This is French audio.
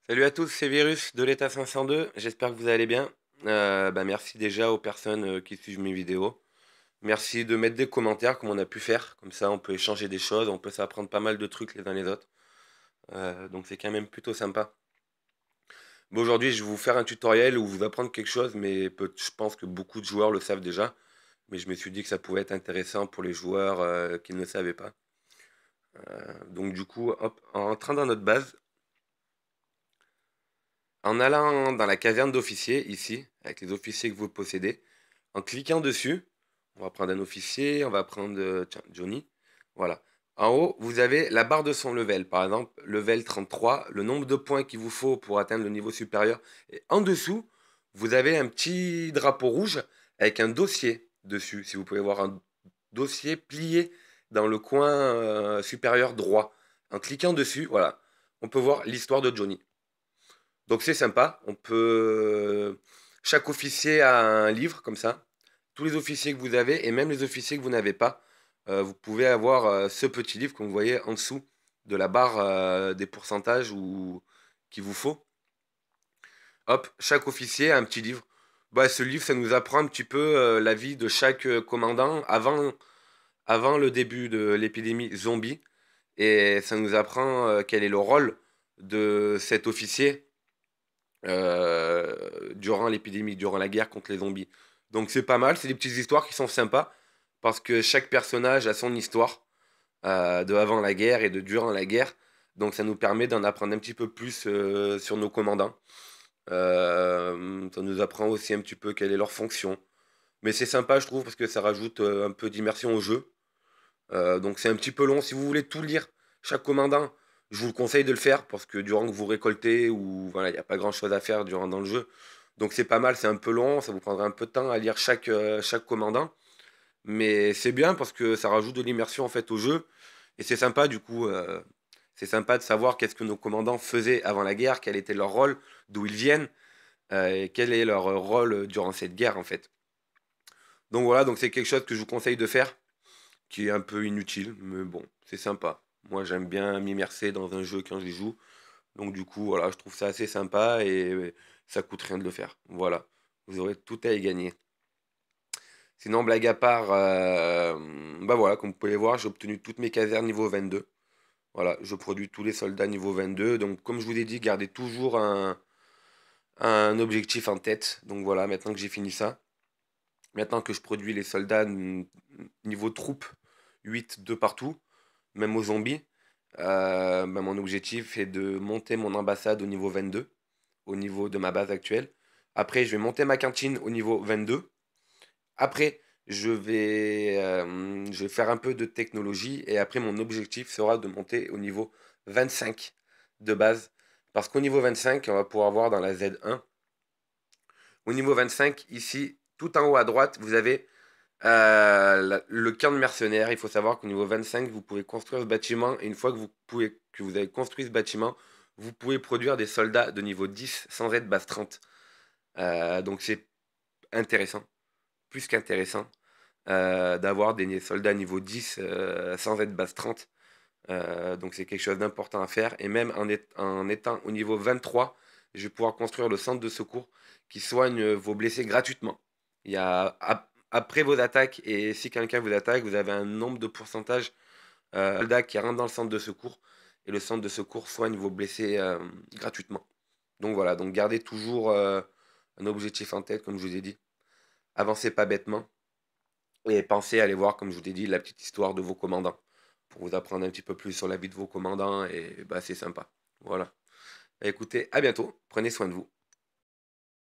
Salut à tous, c'est Virus de l'État 502, j'espère que vous allez bien. Merci déjà aux personnes qui suivent mes vidéos. Merci de mettre des commentaires comme on a pu faire, comme ça on peut échanger des choses, on peut s'apprendre pas mal de trucs les uns les autres. Donc c'est quand même plutôt sympa. Bon, aujourd'hui je vais vous faire un tutoriel où vous apprendre quelque chose, mais je pense que beaucoup de joueurs le savent déjà. Mais je me suis dit que ça pouvait être intéressant pour les joueurs qui ne le savaient pas. Donc du coup, hop, en rentrant dans notre base, en allant dans la caserne d'officiers, ici, avec les officiers que vous possédez, en cliquant dessus, on va prendre un officier, on va prendre tiens, Johnny. Voilà. En haut, vous avez la barre de son level. Par exemple, level 33, le nombre de points qu'il vous faut pour atteindre le niveau supérieur. Et en dessous, vous avez un petit drapeau rouge avec un dossier dessus. Si vous pouvez voir un dossier plié dans le coin supérieur droit. En cliquant dessus, voilà, on peut voir l'histoire de Johnny. Donc c'est sympa. On peut. Chaque officier a un livre comme ça. Tous les officiers que vous avez et même les officiers que vous n'avez pas, vous pouvez avoir ce petit livre que vous voyez en dessous de la barre des pourcentages qu'il vous faut. Hop, chaque officier a un petit livre. Ce livre, ça nous apprend un petit peu la vie de chaque commandant avant le début de l'épidémie zombie. Et ça nous apprend quel est le rôle de cet officier durant l'épidémie, durant la guerre contre les zombies. Donc c'est pas mal, c'est des petites histoires qui sont sympas, parce que chaque personnage a son histoire, de avant la guerre et de durant la guerre. Donc ça nous permet d'en apprendre un petit peu plus sur nos commandants. Ça nous apprend aussi un petit peu quelle est leur fonction. Mais c'est sympa, je trouve, parce que ça rajoute un peu d'immersion au jeu. Donc c'est un petit peu long. Si vous voulez tout lire, chaque commandant, je vous le conseille de le faire parce que durant que vous récoltez ou voilà, il n'y a pas grand chose à faire durant dans le jeu. Donc c'est pas mal, c'est un peu long, ça vous prendra un peu de temps à lire chaque commandant. Mais c'est bien parce que ça rajoute de l'immersion en fait au jeu. Et c'est sympa du coup, c'est sympa de savoir qu'est-ce que nos commandants faisaient avant la guerre, quel était leur rôle, d'où ils viennent, et quel est leur rôle durant cette guerre en fait. Donc voilà, donc c'est quelque chose que je vous conseille de faire qui est un peu inutile, mais bon, c'est sympa. Moi, j'aime bien m'immerser dans un jeu quand j'y joue. Donc du coup, voilà, je trouve ça assez sympa et ça coûte rien de le faire. Voilà, vous aurez tout à y gagner. Sinon, blague à part, voilà, comme vous pouvez voir, j'ai obtenu toutes mes casernes niveau 22. Voilà, je produis tous les soldats niveau 22. Donc comme je vous l'ai dit, gardez toujours un objectif en tête. Donc voilà, maintenant que j'ai fini ça, maintenant que je produis les soldats niveau troupe 8 de partout, même aux zombies, mon objectif est de monter mon ambassade au niveau 22, au niveau de ma base actuelle. Après, je vais monter ma cantine au niveau 22. Après, je vais faire un peu de technologie et après, mon objectif sera de monter au niveau 25 de base. Parce qu'au niveau 25, on va pouvoir voir dans la Z1, au niveau 25, ici, tout en haut à droite, vous avez le camp de mercenaires. Il faut savoir qu'au niveau 25, vous pouvez construire ce bâtiment. Et une fois que vous avez construit ce bâtiment, vous pouvez produire des soldats de niveau 10 sans être base 30. Donc c'est intéressant, plus qu'intéressant, d'avoir des soldats niveau 10 sans être base 30. Donc c'est quelque chose d'important à faire. Et même en étant au niveau 23, je vais pouvoir construire le centre de secours qui soigne vos blessés gratuitement. Il y a, après vos attaques, et si quelqu'un vous attaque, vous avez un nombre de pourcentage de soldats qui rentrent dans le centre de secours. Et le centre de secours soigne vos blessés gratuitement. Donc voilà, donc gardez toujours un objectif en tête, comme je vous ai dit. Avancez pas bêtement. Et pensez à aller voir, comme je vous ai dit, la petite histoire de vos commandants. Pour vous apprendre un petit peu plus sur la vie de vos commandants. Et c'est sympa. Voilà. Écoutez, à bientôt. Prenez soin de vous.